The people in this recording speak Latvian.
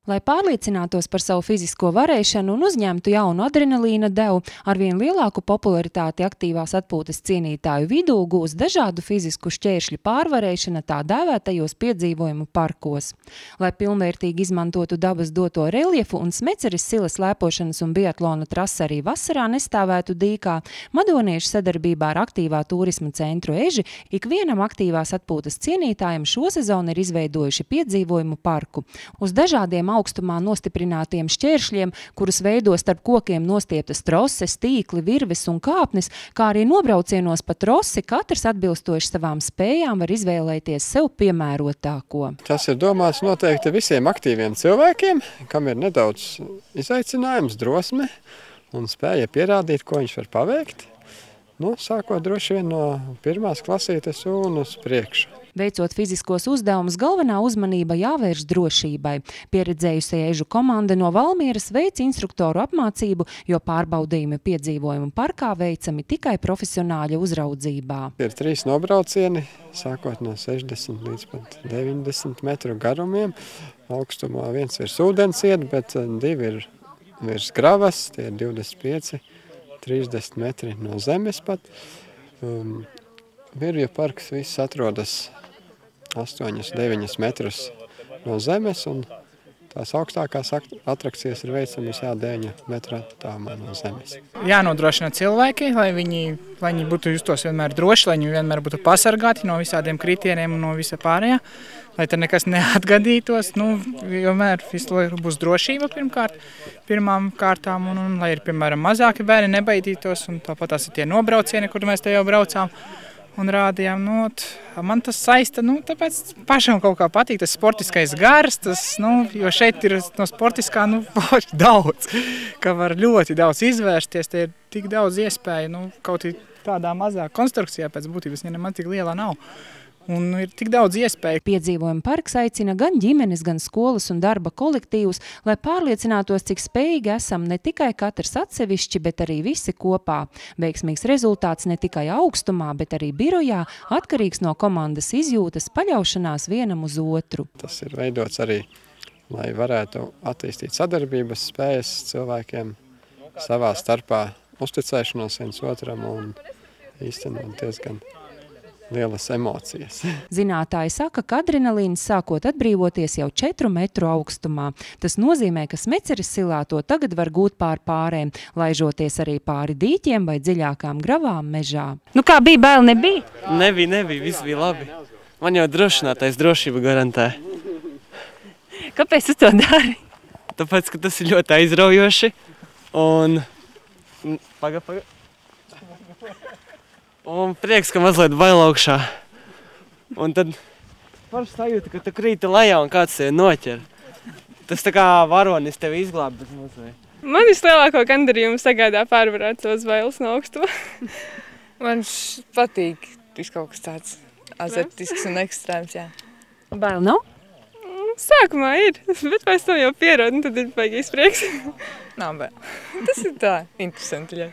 Lai pārliecinātos par savu fizisko varēšanu un uzņemtu jaunu adrenalīna devu, arvien lielāku popularitāti aktīvās atpūtas cienītāju vidū gūs dažādu fizisku šķēršļu pārvarēšana tā dēvētajos piedzīvojumu parkos. Lai pilnvērtīgi izmantotu dabas doto reljefu un Smeceres silas lēpošanas un biatlona trase arī vasarā nestāvētu dīkā, madonieši sadarbībā ar aktīvā turisma centru Eži ikvienam aktīvās atpūtas cienītājam šo sezonu ir izveidojuši piedzīvojumu parku. Uz dažādiem augstumā nostiprinātiem šķēršļiem, kurus veido starp kokiem nostieptas troses, tīkli, virves un kāpnes, kā arī nobraucienos pa trosi, katrs atbilstoši savām spējām var izvēlēties sev piemērotāko. Tas ir domāts noteikti visiem aktīviem cilvēkiem, kam ir nedaudz izaicinājums, drosme un spēja pierādīt, ko viņš var paveikt. Sākot droši vien no pirmās klasītes un uz priekšu. Veicot fiziskos uzdevumus, galvenā uzmanība jāvērš drošībai. Pieredzējusī Ežu komanda no Valmieras veic instruktoru apmācību, jo pārbaudījumi piedzīvojumu parkā veicami tikai profesionāļa uzraudzībā. Ir 3 nobraucieni, sākot no 60 līdz pat 90 metru garumiem. Augstumā viens virs ūdens iet, bet 2 ir virs gravas, tie ir 25, 30 metri no zemes pat. Virvju parks viss atrodas 8–9 metrus no zemes, un tās augstākās atrakcijas ir veicams 9 metru attālumā no zemes. Jānodrošina cilvēki, lai viņi būtu justos vienmēr droši, lai viņi vienmēr būtu pasargāti no visādiem kritieniem un no visa pārējā, lai te nekas neatgadītos. Vienmēr visu laiku būs drošība pirmām kārtām, un lai ir, piemēram, mazāki bērni nebaidītos, un tāpat tās ir tie nobraucieni, kur mēs te jau braucām un rādījām. Man tas saista, tāpēc pašam kaut kā patīk tas sportiskais gars, jo šeit ir no sportiskā daudz, ka var ļoti daudz izvērsties, te ir tik daudz iespēju, kaut tādā mazā konstrukcijā pēc būtības, ja nemaz tik liela nav. Un ir tik daudz iespēju. Piedzīvojumu parks aicina gan ģimenes, gan skolas un darba kolektīvus, lai pārliecinātos, cik spējīgi esam ne tikai katrs atsevišķi, bet arī visi kopā. Veiksmīgs rezultāts ne tikai augstumā, bet arī birojā atkarīgs no komandas izjūtas, paļaušanās vienam uz otru. Tas ir veidots arī, lai varētu attīstīt sadarbības spējas cilvēkiem savā starpā, uzticēšanos viens otram un īstenot diezgan lielas emocijas. Zinātāji saka, ka adrenalīns sākot atbrīvoties jau 4 metru augstumā. Tas nozīmē, ka Smeceres silā to tagad var gūt pār pārēm, laižoties arī pāri dīķiem vai dziļākām gravām mežā. Kā bija, bail nebija? Nebija, viss bija labi. Man jau drošinātais drošība garantē. Kāpēc tu to dari? Tāpēc, ka tas ir ļoti aizraujoši un... Un prieks, ka mazliet bail augšā. Un tad paši sajūta, ka tu krīti lejā un kāds tevi noķer. Tas tā kā varonis tevi izglāb, bet mazliet. Man vislielāko gandarījumu sagādā pārvarēt savas bailes no augstuma. Man patīk kaut kas tāds azartisks un ekstrēms, jā. Bail nav? Sākumā ir, bet pēc tam jau pierod, un tad ir baigīs prieks. Nav bail. Tas ir tā interesanti, jā.